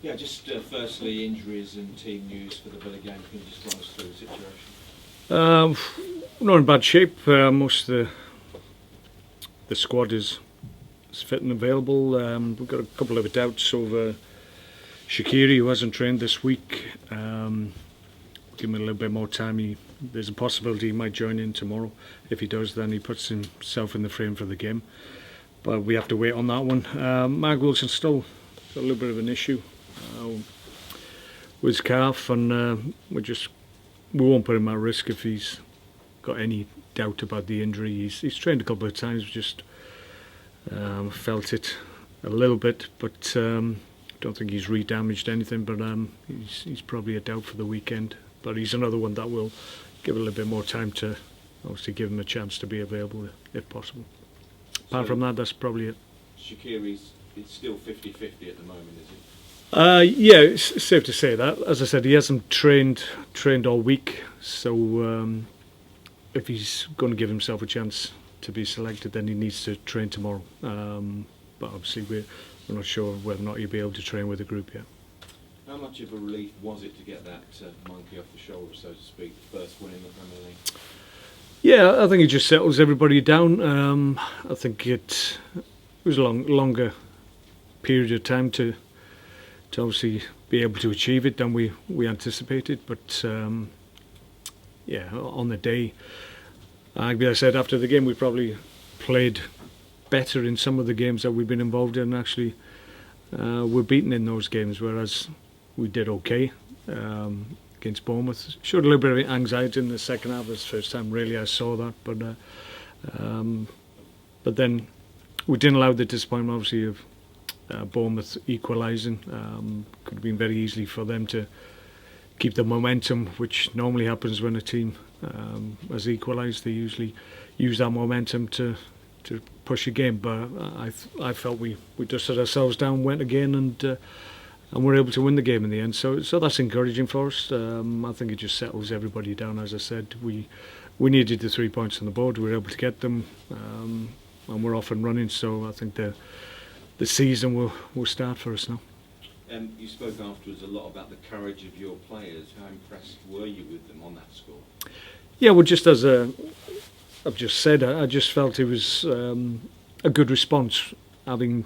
Yeah, just firstly, injuries and team news for the Villa game. Can you just run us through the situation? Um, not in bad shape. Most of the squad is fit and available. We've got a couple of doubts over Shaqiri, who hasn't trained this week. Give him a little bit more time. There's a possibility he might join in tomorrow. If he does, then he puts himself in the frame for the game. But we have to wait on that one. Mark Wilson's still got a little bit of an issue with his calf, and we won't put him at risk if he's got any doubt about the injury. He's trained a couple of times, just felt it a little bit, but don't think he's re-damaged anything. But he's probably a doubt for the weekend. But he's another one that will give a little bit more time to obviously give him a chance to be available if possible. Apart from that, that's probably it. Shaqiri's it's still 50-50 at the moment, is it? Yeah, it's safe to say that. As I said, he hasn't trained all week, so if he's going to give himself a chance to be selected, then he needs to train tomorrow. But obviously, we're not sure whether or not he'll be able to train with the group yet. How much of a relief was it to get that monkey off the shoulder, so to speak, the first win in the Premier League? Yeah, I think it just settles everybody down. I think it was a longer period of time to obviously be able to achieve it than we anticipated. But yeah, on the day, like I said after the game, we probably played better in some of the games that we've been involved in. Actually, we're beaten in those games, whereas we did okay against Bournemouth. Showed a little bit of anxiety in the second half. It's the first time really I saw that, but then we didn't allow the disappointment, obviously, of Bournemouth equalising. Could have been very easily for them to keep the momentum, which normally happens when a team has equalised. They usually use that momentum to push a game, but I felt we dusted ourselves down, went again, and we're able to win the game in the end. So that's encouraging for us. I think it just settles everybody down. As I said, we needed the 3 points on the board. We were able to get them, and we're off and running. So I think the season will start for us now. You spoke afterwards a lot about the courage of your players. How impressed were you with them on that score? Yeah, well, just as I've just said, I just felt it was a good response, having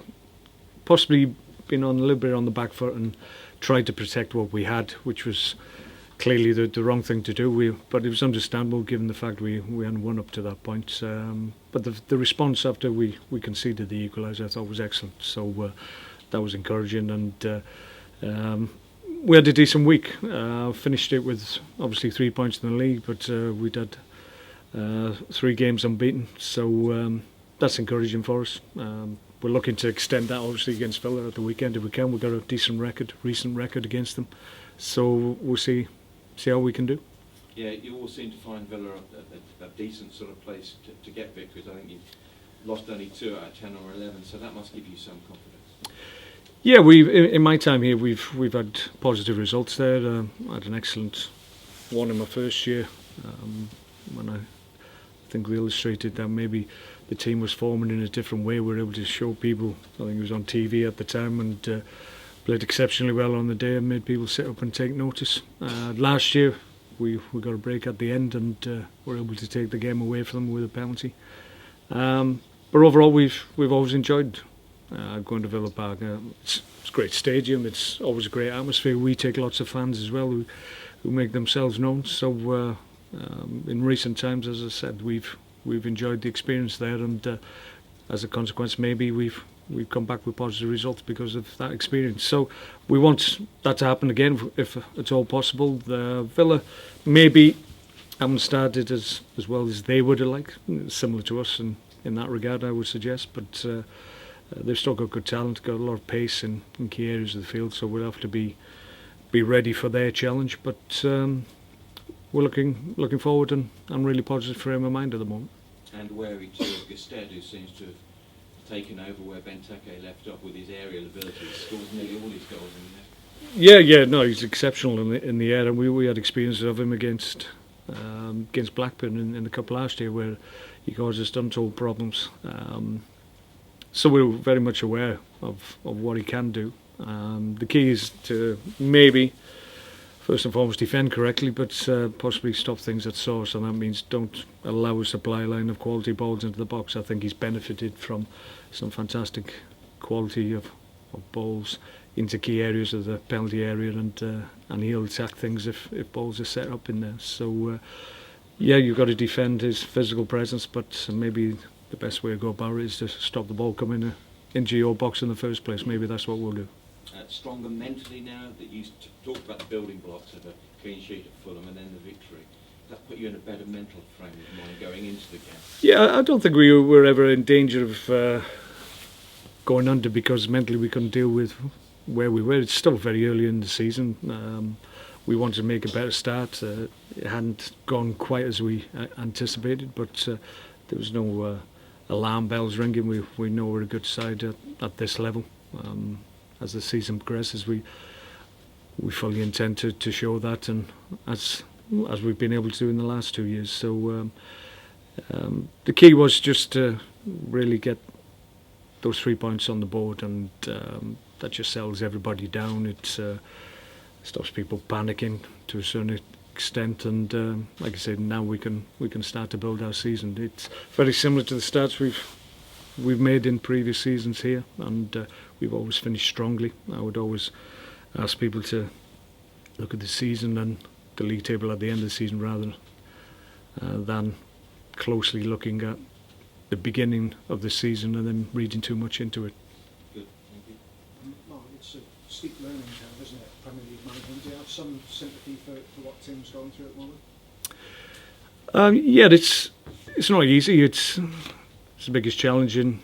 possibly been on a little bit on the back foot and tried to protect what we had, which was clearly the wrong thing to do. But it was understandable given the fact we hadn't won up to that point. But the response after we conceded the equaliser, I thought was excellent. So that was encouraging, and we had a decent week. Finished it with obviously 3 points in the league, but we'd had 3 games unbeaten, so that's encouraging for us. We're looking to extend that obviously against Villa at the weekend if we can. We've got a decent recent record against them, so we'll see how we can do. Yeah, you all seem to find Villa a decent sort of place to get victories. I think you've lost only 2 out of 10 or 11, so that must give you some confidence. Yeah, in my time here we've had positive results there. I had an excellent one in my first year when I think we illustrated that maybe the team was forming in a different way. We were able to show people, I think it was on TV at the time, and played exceptionally well on the day and made people sit up and take notice. Last year we got a break at the end and were able to take the game away from them with a penalty. But overall we've always enjoyed going to Villa Park. It's a great stadium, it's always a great atmosphere. We take lots of fans as well who make themselves known. So in recent times, as I said, we've enjoyed the experience there, and as a consequence, maybe we've come back with positive results because of that experience. So we want that to happen again if it's all possible. Villa maybe haven't started as well as they would have liked, similar to us in that regard, I would suggest, but they've still got good talent, got a lot of pace in key areas of the field, so we'll have to be ready for their challenge. But we're looking forward, and I'm really positive frame of mind at the moment. And wary too of Gusted, who seems to have taken over where Benteke left off with his aerial abilities. Scores nearly all his goals in there. Yeah, no, he's exceptional in the air, and we had experiences of him against Blackburn in the cup last year where he caused us untold problems. So we're very much aware of what he can do. The key is to maybe first and foremost defend correctly, but possibly stop things at source, and that means don't allow a supply line of quality balls into the box. I think he's benefited from some fantastic quality of balls into key areas of the penalty area, and he'll attack things if balls are set up in there. So yeah, you've got to defend his physical presence, but maybe the best way to go about it is to stop the ball coming into your box in the first place. Maybe that's what we'll do. Stronger mentally now that you talked about the building blocks of a clean sheet at Fulham and then the victory. That put you in a better mental frame of mind going into the game. Yeah, I don't think we were ever in danger of going under because mentally we couldn't deal with where we were. It's still very early in the season. We wanted to make a better start. It hadn't gone quite as we anticipated, but there was no alarm bells ringing. We know we're a good side at this level. As the season progresses, we fully intend to show that, and as we've been able to do in the last 2 years. So the key was just to really get those 3 points on the board, and that just settles everybody down. It stops people panicking to a certain extent, and like I said, now we can start to build our season. It's very similar to the starts we've made in previous seasons here, and we've always finished strongly. I would always ask people to look at the season and the league table at the end of the season rather than closely looking at the beginning of the season and then reading too much into it. Good, thank you. Mark, it's a steep learning curve, isn't it, Premier League management? Do you have some sympathy for what Tim's gone through at the moment? Yeah, it's not easy. It's the biggest challenge in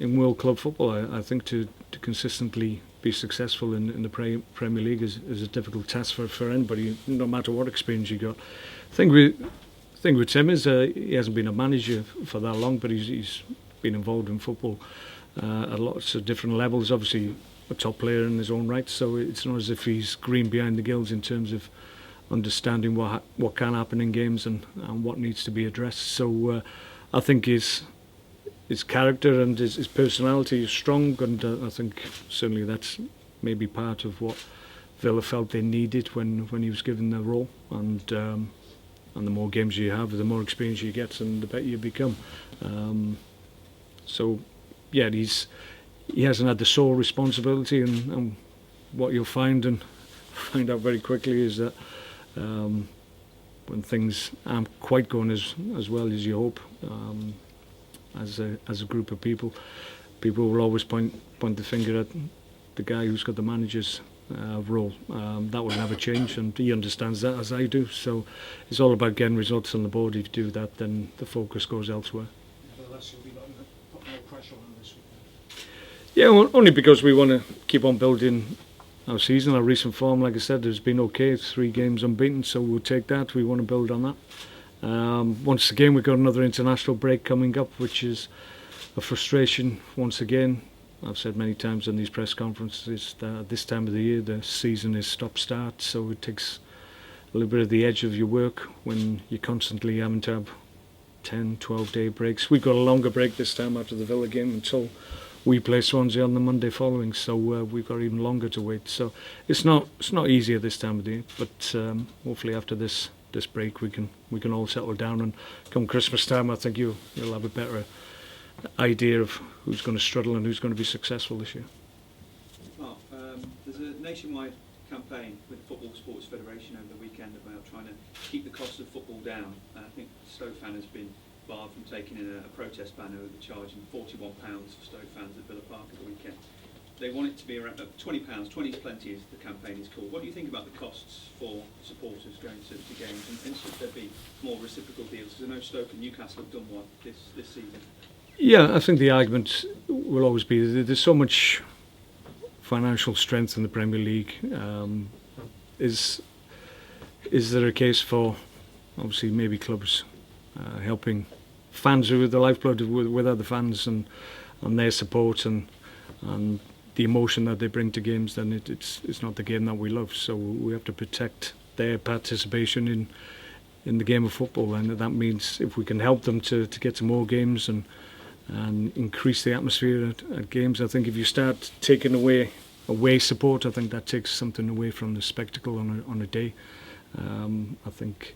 world club football. I think to consistently be successful in the Premier League is a difficult task for anybody, no matter what experience you got. The thing with Tim is he hasn't been a manager for that long, but he's been involved in football at lots of different levels. Obviously, a top player in his own right, so it's not as if he's green behind the gills in terms of understanding what can happen in games and what needs to be addressed. So I think his character and his personality is strong, and I think certainly that's maybe part of what Villa felt they needed when he was given the role. And the more games you have, the more experience you get, and the better you become. So yeah, he hasn't had the sole responsibility, and what you'll find out very quickly is that when things aren't quite going as well as you hope, as a group of people will always point the finger at the guy who's got the manager's role. That will never change, and he understands that as I do. So it's all about getting results on the board. If you do that, then the focus goes elsewhere. Nevertheless, you'll be looking to put more pressure on this weekend. Yeah, only because we want to keep on building our season. Our recent form, like I said, has been okay. 3 games unbeaten, so we'll take that. We want to build on that. Once again, we've got another international break coming up, which is a frustration once again. I've said many times in these press conferences that at this time of the year the season is stop-start, so it takes a little bit of the edge of your work when you're constantly having to have 10, 12-day breaks. We've got a longer break this time after the Villa game until we play Swansea on the Monday following, so we've got even longer to wait. So it's not easy at this time of the year, but hopefully after this break we can all settle down, and come Christmas time I think you'll have a better idea of who's going to struggle and who's going to be successful this year. Mark, there's a nationwide campaign with the Football Sports Federation over the weekend about trying to keep the cost of football down. I think Stoke fan has been barred from taking in a protest banner with the charging £41 for Stoke fans at Villa Park at the weekend. They want it to be around £20. 20 is plenty, as the campaign is called. What do you think about the costs for supporters going to games, and should there be more reciprocal deals? Because I know Stoke and Newcastle have done one this season. Yeah, I think the argument will always be that there's so much financial strength in the Premier League. Is there a case for, obviously, maybe clubs helping fans who are the lifeblood with other fans and their support and the emotion that they bring to games? Then it's not the game that we love. So we have to protect their participation in the game of football, and that means if we can help them to get to more games and increase the atmosphere at games. I think if you start taking away away support. I think that takes something away from the spectacle on a day. I think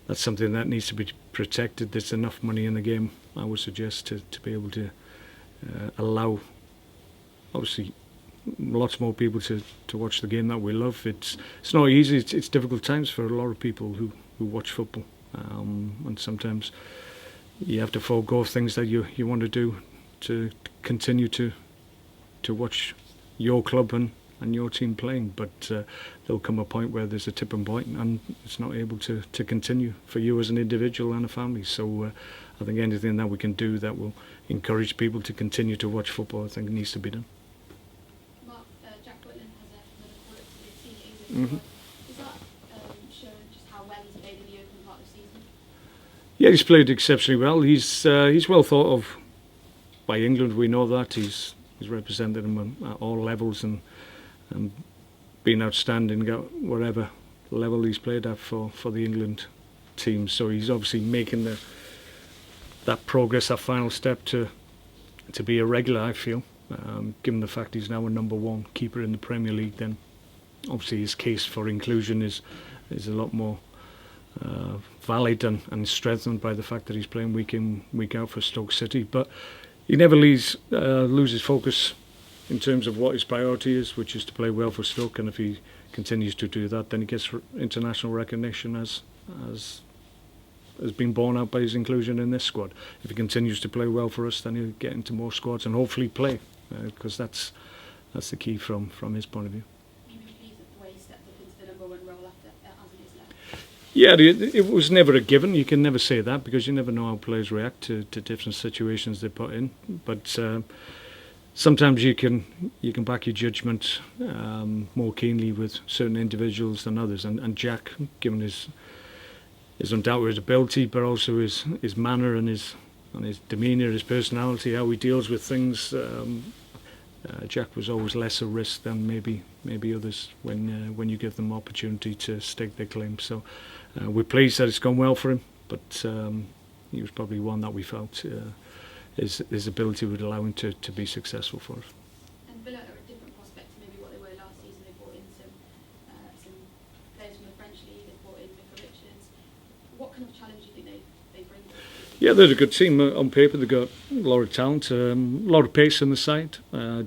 that's something that needs to be protected. There's enough money in the game, I would suggest, to be able to allow, obviously, lots more people to watch the game that we love. It's not easy. It's difficult times for a lot of people who watch football, and sometimes you have to forego things that you want to do to continue to watch your club and your team playing. But there'll come a point where there's a tipping point and it's not able to continue for you as an individual and a family. So I think anything that we can do that will encourage people to continue to watch football, I think needs to be done. Mark, Jack Whitland has another call up to the senior England squad. Does that show just how well he's played in the open part of the season? Yeah, he's played exceptionally well. He's well thought of by England. We know that he's represented them at all levels and been outstanding at whatever level he's played at for the England team. So he's obviously making that progress, that final step to be a regular, I feel. Given the fact he's now a number one keeper in the Premier League, then obviously his case for inclusion is a lot more valid and strengthened by the fact that he's playing week in, week out for Stoke City. But he never loses focus in terms of what his priority is, which is to play well for Stoke. And if he continues to do that, then he gets international recognition as been borne out by his inclusion in this squad. If he continues to play well for us, then he'll get into more squads and hopefully play, because that's the key from his point of view. You've been pleased with the way he stepped up into the number one role after as it is left? Yeah, it was never a given. You can never say that because you never know how players react to different situations they put in. But sometimes you can back your judgment more keenly with certain individuals than others. And Jack, given his undoubted ability, but also his manner and his demeanour, his personality, how he deals with things, Jack was always less a risk than maybe others when you give them opportunity to stake their claim. So we're pleased that it's gone well for him, but he was probably one that we felt his ability would allow him to be successful for us. And Villa are a different prospect to maybe what they were last season. They brought in some players from the French league. They brought in Richards. What kind of challenge do you think they bring? Yeah, they're a good team. On paper, they've got a lot of talent, a lot of pace on the side,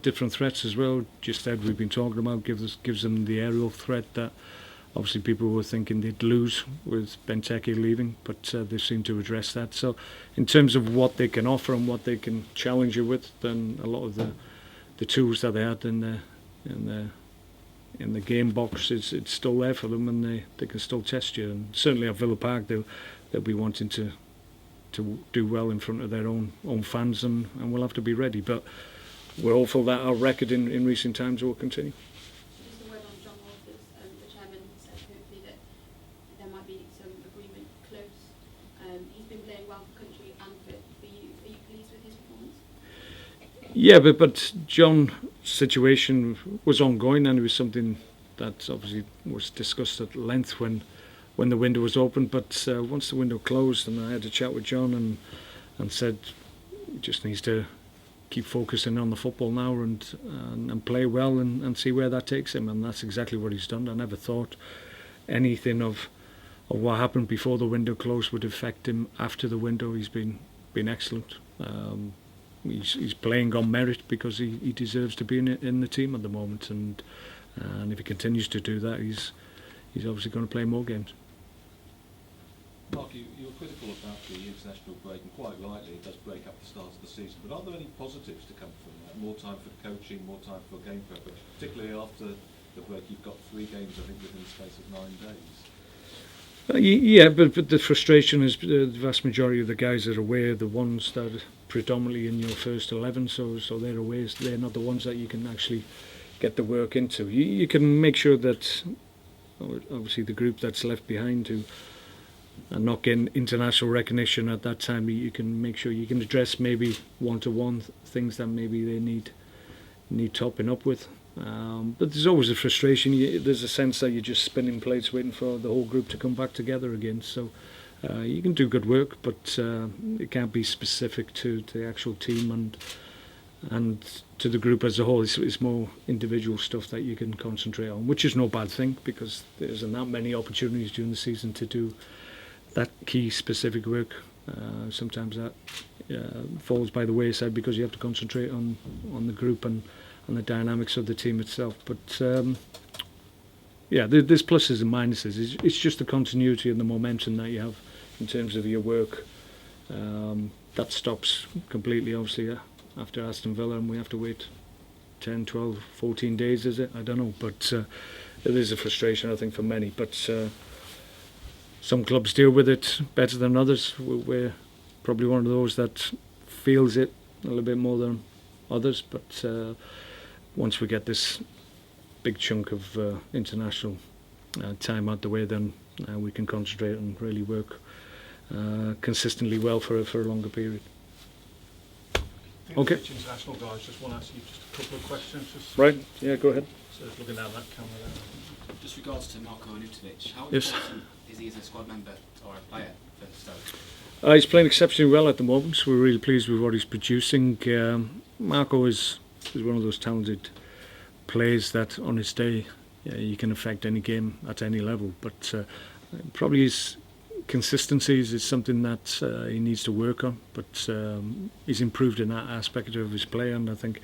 different threats as well. Just that we've been talking about gives them the aerial threat that obviously people were thinking they'd lose with Benteke leaving, but they seem to address that. So in terms of what they can offer and what they can challenge you with, then a lot of the tools that they had in the game box, it's still there for them, and they can still test you. And certainly at Villa Park, they'll be wanting to do well in front of their own fans, and we'll have to be ready. But we're hopeful that our record in recent times will continue. Just a word on John Walters. The chairman said hopefully that there might be some agreement close. He's been playing well for country and for you. Are you pleased with his performance? Yeah, but John's situation was ongoing, and it was something that obviously was discussed at length when the window was open. But once the window closed, and I had a chat with John and said he just needs to keep focusing on the football now and play well and see where that takes him, and that's exactly what he's done. I never thought anything of what happened before the window closed would affect him after the window. He's been excellent. He's playing on merit because he deserves to be in the team at the moment, and if he continues to do that, he's obviously going to play more games. Mark, you were critical about the international break, and quite rightly it does break up the start of the season, but are there any positives to come from that? More time for coaching, more time for game prep, particularly after the break. You've got 3 games, I think, within the space of 9 days. Yeah, but the frustration is the vast majority of the guys are away, the ones that are predominantly in your first 11, so they're away. They're not the ones that you can actually get the work into. You can make sure that obviously the group that's left behind who are not getting international recognition at that time, you can make sure you can address maybe one-to-one things that maybe they need topping up with. But there's always a frustration. There's a sense that you're just spinning plates waiting for the whole group to come back together again. So you can do good work, but it can't be specific to the actual team. and to the group as a whole, it's more individual stuff that you can concentrate on, which is no bad thing because there isn't that many opportunities during the season to do that key specific work. Sometimes that falls by the wayside because you have to concentrate on the group and the dynamics of the team itself. But there's pluses and minuses. It's just the continuity and the momentum that you have in terms of your work. That stops completely, obviously, after Aston Villa, and we have to wait 10, 12, 14 days, is it? I don't know, but it is a frustration, I think, for many. But some clubs deal with it better than others. We're probably one of those that feels it a little bit more than others, but once we get this big chunk of international time out the way, then we can concentrate and really work consistently well for a longer period. Okay. International guys, just want to ask you just a couple of questions. Right, yeah, go ahead. So looking down that camera there. Just regards to Mark Huhghes, how Yes. important is he as a squad member or a player for Stoke? He's playing exceptionally well at the moment, so we're really pleased with what he's producing. Marco is one of those talented players that on his day he can affect any game at any level, but probably his consistency is something that he needs to work on, but he's improved in that aspect of his play, and I think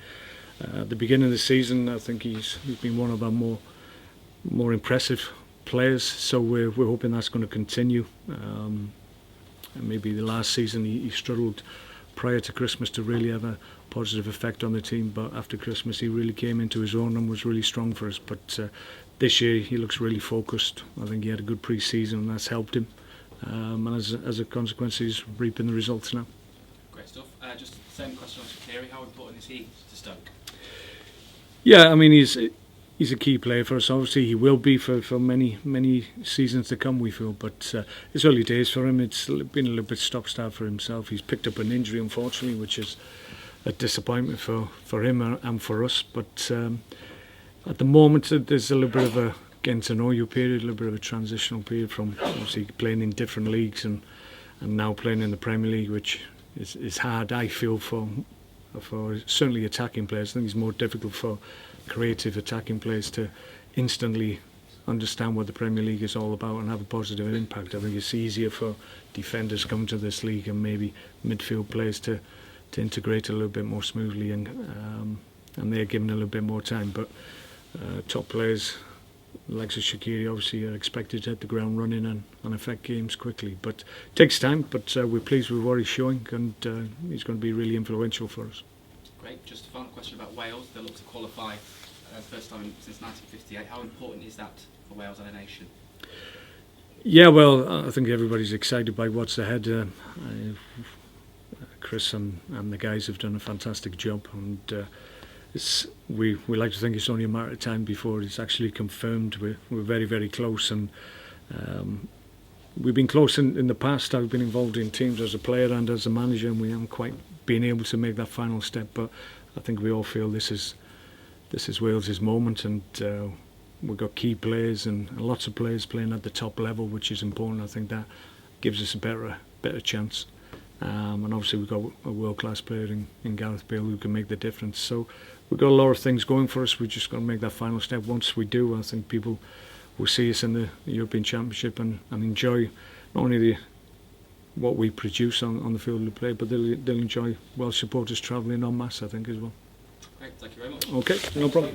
at the beginning of the season I think he's been one of our more impressive players, so we're hoping that's going to continue. And maybe the last season he struggled prior to Christmas to really have a positive effect on the team, but after Christmas he really came into his own and was really strong for us. But this year he looks really focused. I think he had a good pre-season and that's helped him, and as a consequence he's reaping the results now. Great stuff. Just the same question on Shaqiri, how important is he to Stoke? Yeah, I mean he's a key player for us. Obviously he will be for many seasons to come, we feel, but it's early days for him. It's been a little bit stop-start for himself. He's picked up an injury, unfortunately, which is a disappointment for him and for us, but at the moment there's a little bit of a getting to know you period, a little bit of a transitional period from obviously playing in different leagues and now playing in the Premier League, which is hard, I feel, for certainly attacking players. I think it's more difficult for creative attacking players to instantly understand what the Premier League is all about and have a positive impact. I think it's easier for defenders coming to this league and maybe midfield players to integrate a little bit more smoothly, and they're given a little bit more time. But top players like Shaqiri obviously are expected to hit the ground running and affect games quickly. But it takes time, but we're pleased with what he's showing, and he's going to be really influential for us. Great. Just a final question about Wales. They look to qualify first time since 1958. How important is that for Wales and a nation? Yeah, well, I think everybody's excited by what's ahead. Chris and the guys have done a fantastic job, and we like to think it's only a matter of time before it's actually confirmed. We're very, very close, and we've been close in the past. I've been involved in teams as a player and as a manager, and we haven't quite been able to make that final step. But I think we all feel this is Wales' moment, and we've got key players and lots of players playing at the top level, which is important. I think that gives us a better chance. And obviously we've got a world-class player in Gareth Bale who can make the difference. So we've got a lot of things going for us. We're just going to make that final step. Once we do, I think people will see us in the European Championship and enjoy not only what we produce on the field of play, but they'll enjoy Welsh supporters travelling en masse, I think, as well. Great, thank you very much. Okay, no problem.